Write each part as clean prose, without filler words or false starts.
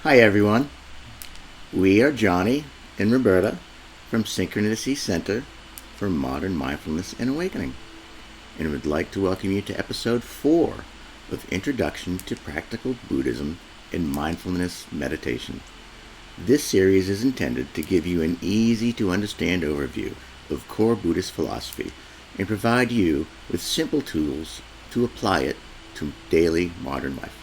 Hi everyone, we are Johnny and Roberta from Synchronicity Center for Modern Mindfulness and Awakening, and would like to welcome you to episode 4 of Introduction to Practical Buddhism and Mindfulness Meditation. This series is intended to give you an easy-to-understand overview of core Buddhist philosophy and provide you with simple tools to apply it to daily modern life.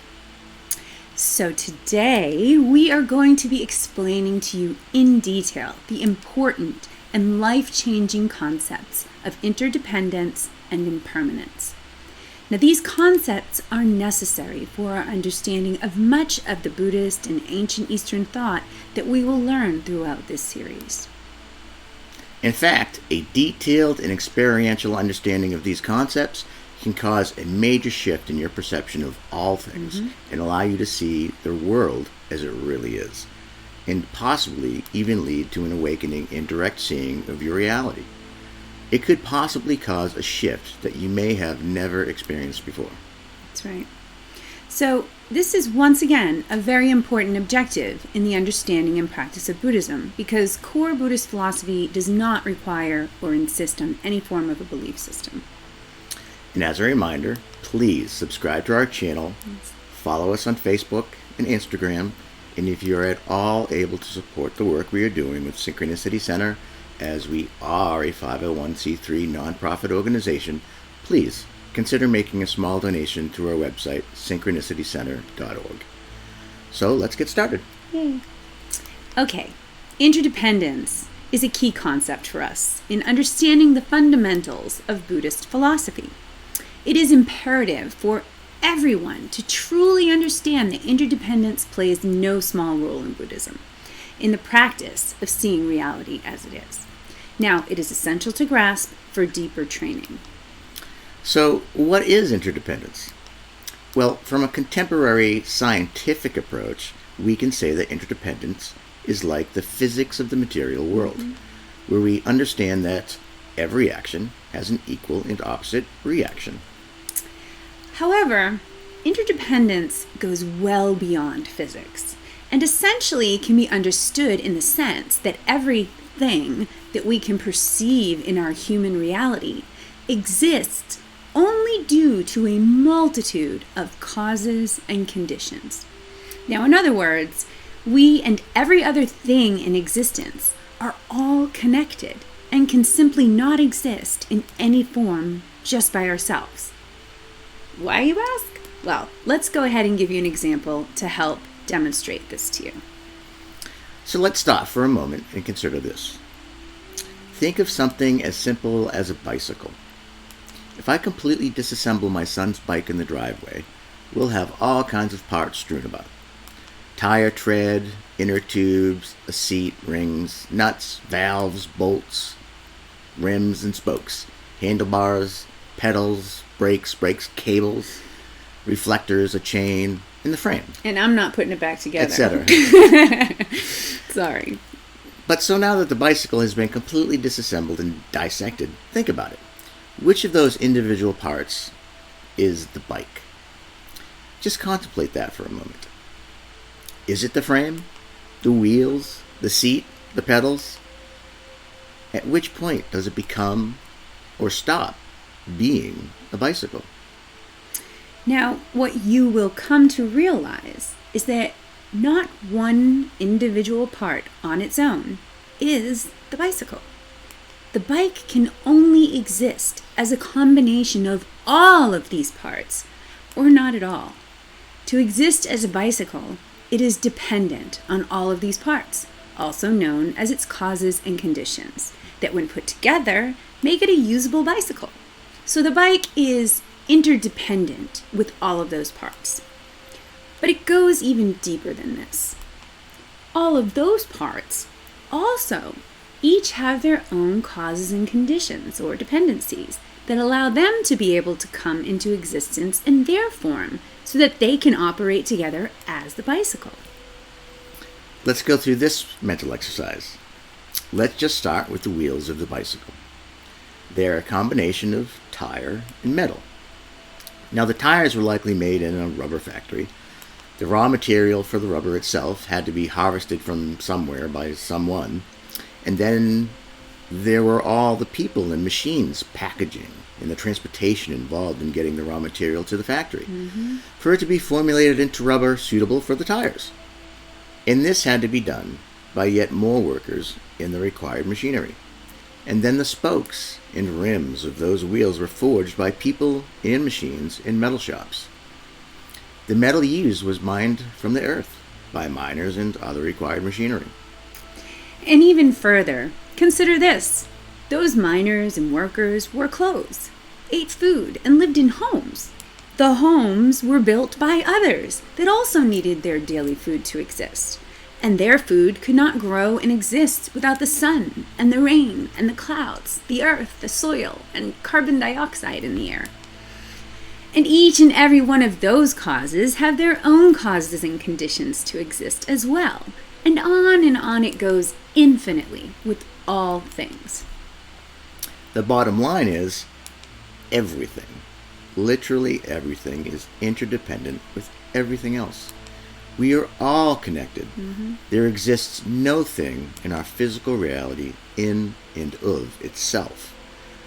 So today we are going to be explaining to you in detail the important and life-changing concepts of interdependence and impermanence. Now, these concepts are necessary for our understanding of much of the Buddhist and ancient Eastern thought that we will learn throughout this series. In fact, a detailed and experiential understanding of these concepts can cause a major shift in your perception of all things and allow you to see the world as it really is, and possibly even lead to an awakening and direct seeing of your reality. It could possibly cause a shift that you may have never experienced before. That's right. So this is once again a very important objective in the understanding and practice of Buddhism, because core Buddhist philosophy does not require or insist on any form of a belief system. And as a reminder, please subscribe to our channel, follow us on Facebook and Instagram, and if you're at all able to support the work we are doing with Synchronicity Center, as we are a 501c3 nonprofit organization, please consider making a small donation to our website, synchronicitycenter.org. So let's get started. Yay. Okay, interdependence is a key concept for us in understanding the fundamentals of Buddhist philosophy. It is imperative for everyone to truly understand that interdependence plays no small role in Buddhism, in the practice of seeing reality as it is. Now, it is essential to grasp for deeper training. So, what is interdependence? Well, from a contemporary scientific approach, we can say that interdependence is like the physics of the material world, where we understand that every action has an equal and opposite reaction. However, interdependence goes well beyond physics, and essentially can be understood in the sense that everything that we can perceive in our human reality exists only due to a multitude of causes and conditions. Now, in other words, we and every other thing in existence are all connected and can simply not exist in any form just by ourselves. Why, you ask? Well, let's go ahead and give you an example to help demonstrate this to you. So let's stop for a moment and consider this. Think of something as simple as a bicycle. If I completely disassemble my son's bike in the driveway, we'll have all kinds of parts strewn about. Tire tread, inner tubes, a seat, rings, nuts, valves, bolts, rims and spokes, handlebars, pedals, brakes, cables, reflectors, a chain, and the frame. And I'm not putting it back together. Etc. Sorry. But so now that the bicycle has been completely disassembled and dissected, think about it. Which of those individual parts is the bike? Just contemplate that for a moment. Is it the frame, the wheels, the seat, the pedals? At which point does it become or stop being a bicycle? Now, what you will come to realize is that not one individual part on its own is the bicycle. The bike can only exist as a combination of all of these parts, or not at all. To exist as a bicycle, it is dependent on all of these parts, also known as its causes and conditions, that when put together, make it a usable bicycle. So the bike is interdependent with all of those parts. But it goes even deeper than this. All of those parts also each have their own causes and conditions or dependencies that allow them to be able to come into existence in their form so that they can operate together as the bicycle. Let's go through this mental exercise. Let's just start with the wheels of the bicycle. They're a combination of tire and metal. Now, the tires were likely made in a rubber factory. The raw material for the rubber itself had to be harvested from somewhere by someone. And then there were all the people and machines, packaging, and the transportation involved in getting the raw material to the factory for it to be formulated into rubber suitable for the tires. And this had to be done by yet more workers in the required machinery. And then the spokes and rims of those wheels were forged by people and machines in metal shops. The metal used was mined from the earth by miners and other required machinery. And even further, consider this. Those miners and workers wore clothes, ate food, and lived in homes. The homes were built by others that also needed their daily food to exist. And their food could not grow and exist without the sun and the rain and the clouds, the earth, the soil, and carbon dioxide in the air. And each and every one of those causes have their own causes and conditions to exist as well. And on it goes infinitely with all things. The bottom line is everything, literally everything, is interdependent with everything else. We are all connected. There exists no thing in our physical reality in and of itself.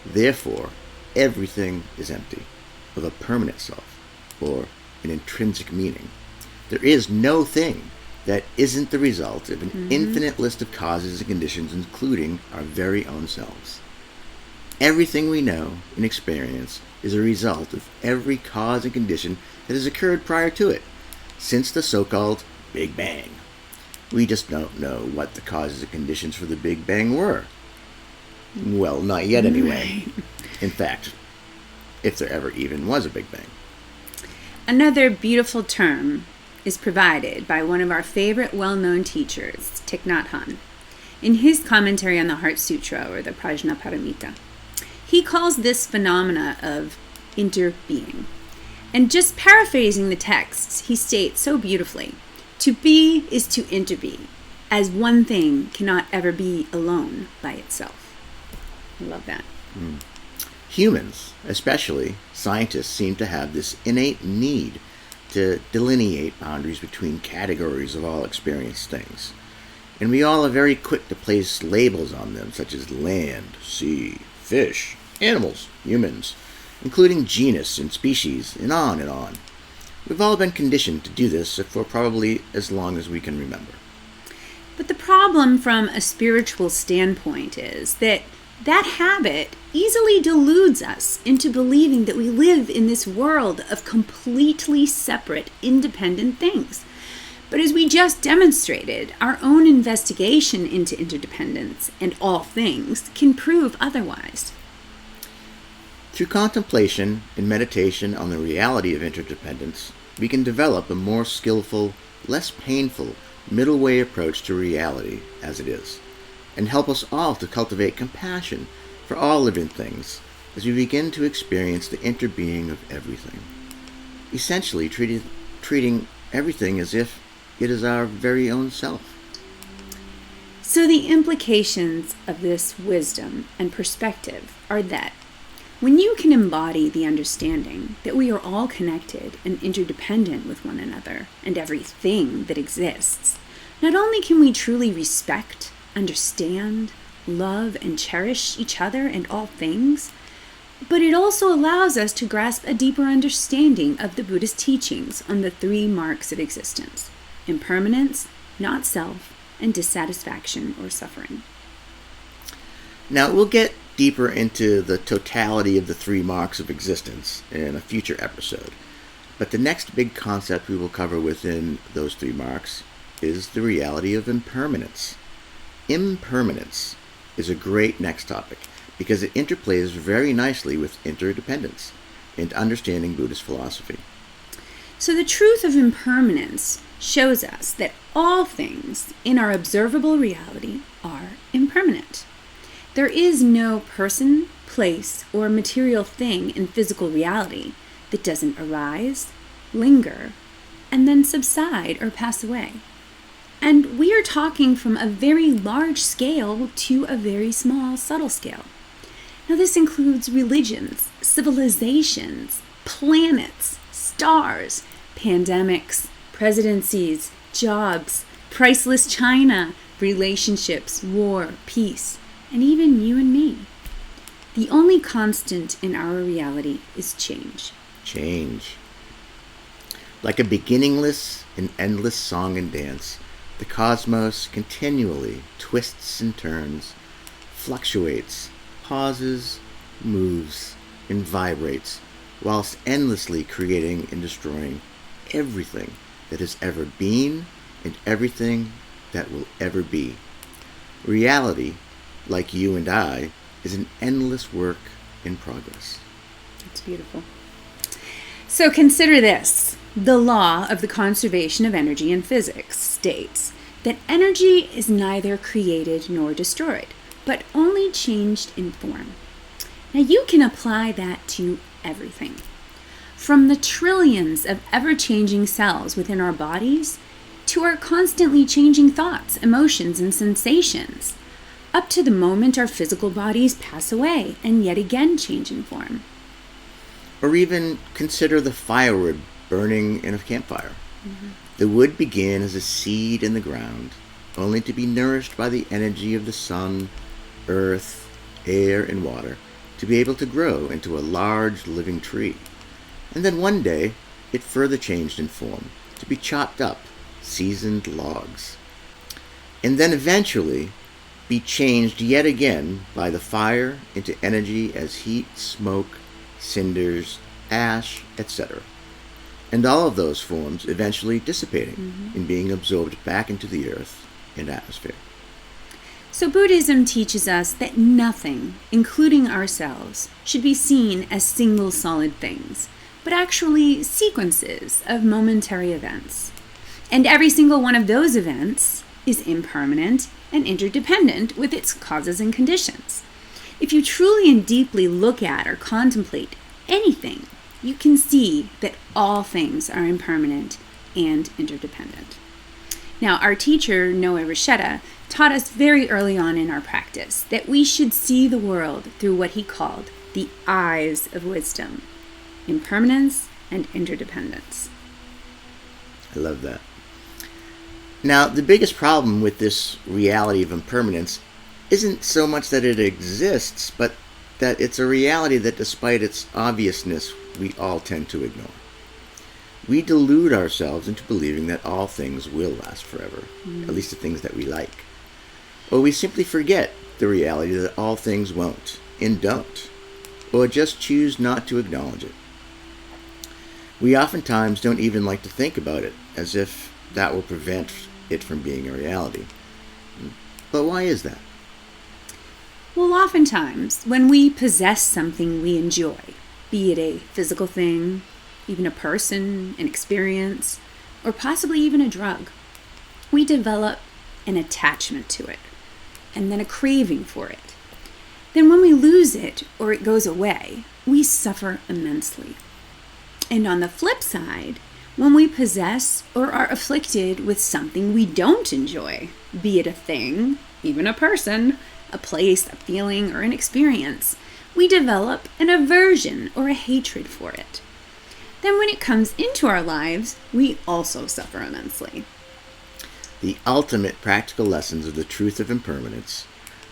Therefore, everything is empty of a permanent self or an intrinsic meaning. There is no thing that isn't the result of an infinite list of causes and conditions, including our very own selves. Everything we know and experience is a result of every cause and condition that has occurred prior to it, since the so-called Big Bang. We just don't know what the causes and conditions for the Big Bang were. Well, not yet anyway. In fact, if there ever even was a Big Bang. Another beautiful term is provided by one of our favorite well-known teachers, Thich Nhat Hanh, in his commentary on the Heart Sutra, or the Prajnaparamita. He calls this phenomena of interbeing. And just paraphrasing the texts, he states so beautifully, to be is to interbe, as one thing cannot ever be alone by itself. I love that. Humans, especially scientists, seem to have this innate need to delineate boundaries between categories of all experienced things. And we all are very quick to place labels on them, such as land, sea, fish, animals, humans, including genus and species, and on and on. We've all been conditioned to do this for probably as long as we can remember. But the problem from a spiritual standpoint is that habit easily deludes us into believing that we live in this world of completely separate, independent things. But as we just demonstrated, our own investigation into interdependence and all things can prove otherwise. Through contemplation and meditation on the reality of interdependence, we can develop a more skillful, less painful, middle way approach to reality as it is, and help us all to cultivate compassion for all living things as we begin to experience the interbeing of everything, essentially treating everything as if it is our very own self. So the implications of this wisdom and perspective are that when you can embody the understanding that we are all connected and interdependent with one another and everything that exists, not only can we truly respect, understand, love, and cherish each other and all things, but it also allows us to grasp a deeper understanding of the Buddhist teachings on the three marks of existence: impermanence, not self, and dissatisfaction or suffering. Now, we'll get deeper into the totality of the three marks of existence in a future episode, but the next big concept we will cover within those three marks is the reality of impermanence. Impermanence is a great next topic because it interplays very nicely with interdependence and understanding Buddhist philosophy. So the truth of impermanence shows us that all things in our observable reality are impermanent. There is no person, place, or material thing in physical reality that doesn't arise, linger, and then subside or pass away. And we are talking from a very large scale to a very small, subtle scale. Now, this includes religions, civilizations, planets, stars, pandemics, presidencies, jobs, priceless china, relationships, war, peace, and even you and me. The only constant in our reality is change. Change. Like a beginningless and endless song and dance, the cosmos continually twists and turns, fluctuates, pauses, moves, and vibrates, whilst endlessly creating and destroying everything that has ever been and everything that will ever be. Reality, like you and I, is an endless work in progress. It's beautiful. So consider this. The law of the conservation of energy in physics states that energy is neither created nor destroyed, but only changed in form. Now you can apply that to everything. From the trillions of ever-changing cells within our bodies to our constantly changing thoughts, emotions, and sensations, up to the moment our physical bodies pass away and yet again change in form. Or even consider the firewood burning in a campfire. The wood began as a seed in the ground, only to be nourished by the energy of the sun, earth, air, and water, to be able to grow into a large living tree. And then one day, it further changed in form, to be chopped up, seasoned logs. And then eventually, be changed yet again by the fire into energy as heat, smoke, cinders, ash, etc. And all of those forms eventually dissipating and being absorbed back into the earth and atmosphere. So Buddhism teaches us that nothing, including ourselves, should be seen as single solid things, but actually sequences of momentary events. And every single one of those events is impermanent and interdependent with its causes and conditions. If you truly and deeply look at or contemplate anything, you can see that all things are impermanent and interdependent. Now, our teacher, Noe Rasheta, taught us very early on in our practice that we should see the world through what he called the eyes of wisdom, impermanence and interdependence. I love that. Now, the biggest problem with this reality of impermanence isn't so much that it exists, but that it's a reality that despite its obviousness, we all tend to ignore. We delude ourselves into believing that all things will last forever, at least the things that we like. Or we simply forget the reality that all things won't and don't, or just choose not to acknowledge it. We oftentimes don't even like to think about it, as if that will prevent it from being a reality. But why is that? Well, oftentimes, when we possess something we enjoy, be it a physical thing, even a person, an experience, or possibly even a drug, we develop an attachment to it, and then a craving for it. Then when we lose it or it goes away, we suffer immensely. And on the flip side, when we possess or are afflicted with something we don't enjoy, be it a thing, even a person, a place, a feeling, or an experience, we develop an aversion or a hatred for it. Then when it comes into our lives, we also suffer immensely. The ultimate practical lessons of the truth of impermanence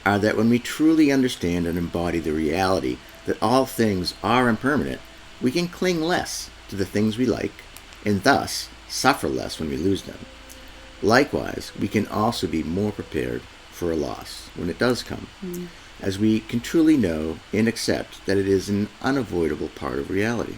are that when we truly understand and embody the reality that all things are impermanent, we can cling less to the things we like, and thus suffer less when we lose them. Likewise, we can also be more prepared for a loss when it does come, as we can truly know and accept that it is an unavoidable part of reality.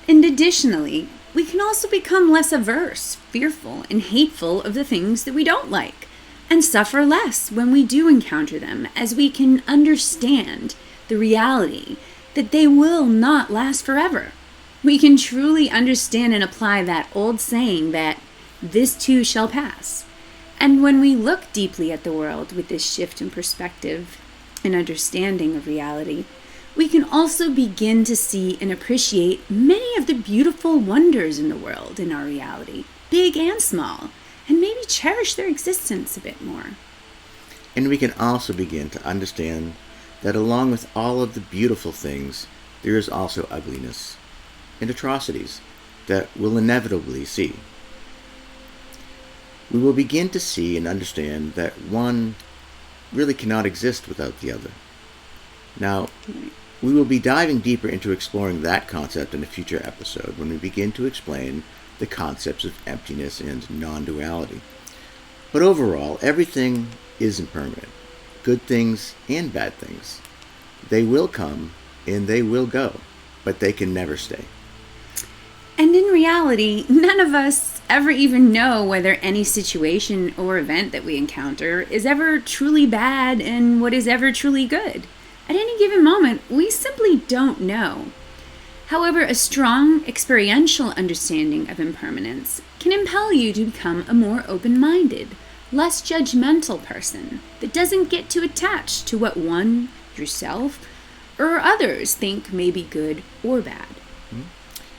And additionally, we can also become less averse, fearful, and hateful of the things that we don't like, and suffer less when we do encounter them, as we can understand the reality that they will not last forever. We can truly understand and apply that old saying that this too shall pass. And when we look deeply at the world with this shift in perspective and understanding of reality, we can also begin to see and appreciate many of the beautiful wonders in the world in our reality, big and small, and maybe cherish their existence a bit more. And we can also begin to understand that along with all of the beautiful things, there is also ugliness and atrocities that we'll inevitably see. we will begin to see and understand that one really cannot exist without the other. Now, we will be diving deeper into exploring that concept in a future episode when we begin to explain the concepts of emptiness and non-duality. But overall, everything is impermanent. Good things and bad things. They will come and they will go, but they can never stay. And in reality, none of us ever even know whether any situation or event that we encounter is ever truly bad and what is ever truly good. At any given moment, we simply don't know. However, a strong experiential understanding of impermanence can impel you to become a more open-minded, less judgmental person that doesn't get too attached to what one, yourself, or others think may be good or bad.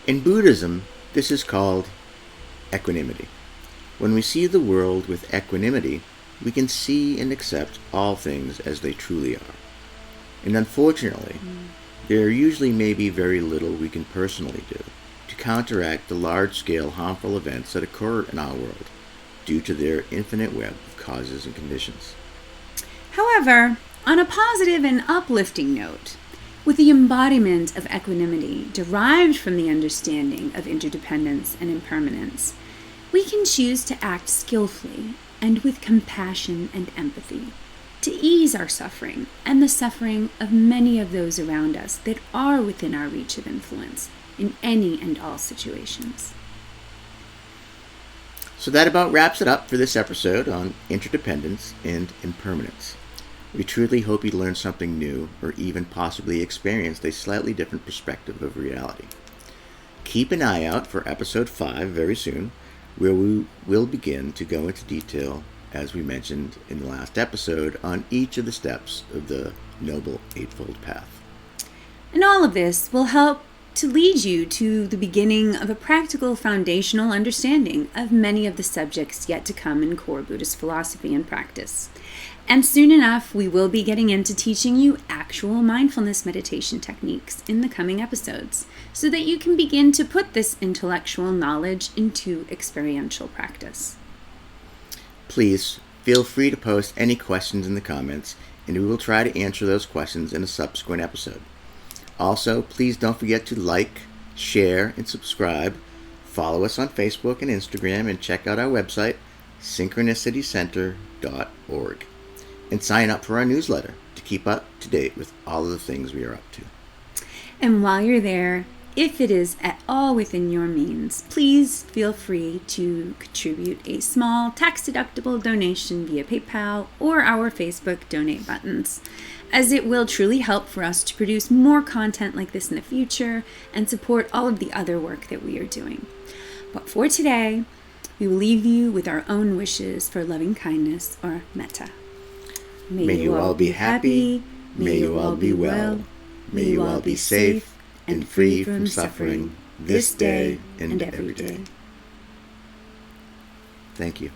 In Buddhism, this is called equanimity. When we see the world with equanimity, we can see and accept all things as they truly are. And unfortunately, there usually may be very little we can personally do to counteract the large-scale harmful events that occur in our world due to their infinite web of causes and conditions. However, on a positive and uplifting note, with the embodiment of equanimity derived from the understanding of interdependence and impermanence, we can choose to act skillfully and with compassion and empathy to ease our suffering and the suffering of many of those around us that are within our reach of influence in any and all situations. So that about wraps it up for this episode on interdependence and impermanence. We truly hope you learned something new or even possibly experienced a slightly different perspective of reality. Keep an eye out for episode 5 very soon, where we will begin to go into detail, as we mentioned in the last episode, on each of the steps of the Noble Eightfold Path. And all of this will help to lead you to the beginning of a practical foundational understanding of many of the subjects yet to come in core Buddhist philosophy and practice. And soon enough, we will be getting into teaching you actual mindfulness meditation techniques in the coming episodes, so that you can begin to put this intellectual knowledge into experiential practice. Please feel free to post any questions in the comments, and we will try to answer those questions in a subsequent episode. Also, please don't forget to like, share, and subscribe. Follow us on Facebook and Instagram, and check out our website, synchronicitycenter.org. And sign up for our newsletter to keep up to date with all of the things we are up to. And while you're there, if it is at all within your means, please feel free to contribute a small tax-deductible donation via PayPal or our Facebook donate buttons, as it will truly help for us to produce more content like this in the future and support all of the other work that we are doing. But for today, we will leave you with our own wishes for loving kindness or metta. May you all be happy, may you all be well, may you all be safe and free from suffering this day and every day. Thank you.